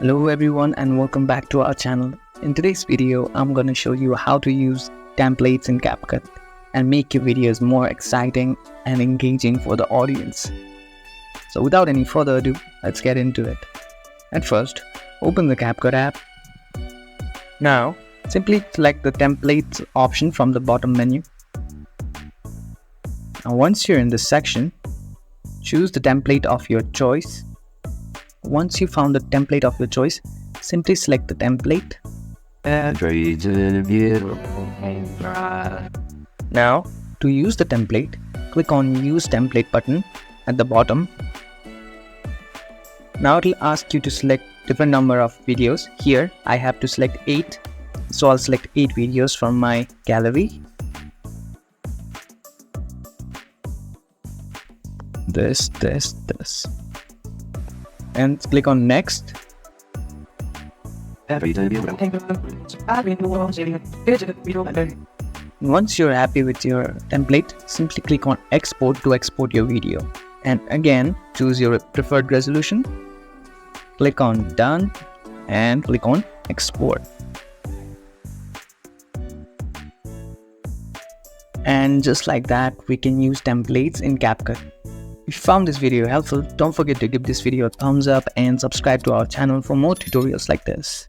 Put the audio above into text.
Hello everyone and welcome back to our channel. In today's video, I'm going to show you how to use templates in CapCut and make your videos more exciting and engaging for the audience. So without any further ado, let's get into it. At first, open the CapCut app. Now, simply select the templates option from the bottom menu. Now once you're in this section, choose the template of your choice. Once you found the template of your choice, simply select the template. Now, to use the template, click on Use Template button at the bottom. Now it will ask you to select different number of videos. Here, I have to select 8. So I'll select 8 videos from my gallery. This. And click on Next. Once you're happy with your template, simply click on Export to export your video. And again, choose your preferred resolution. Click on Done and click on Export. And just like that, we can use templates in CapCut. If you found this video helpful, don't forget to give this video a thumbs up and subscribe to our channel for more tutorials like this.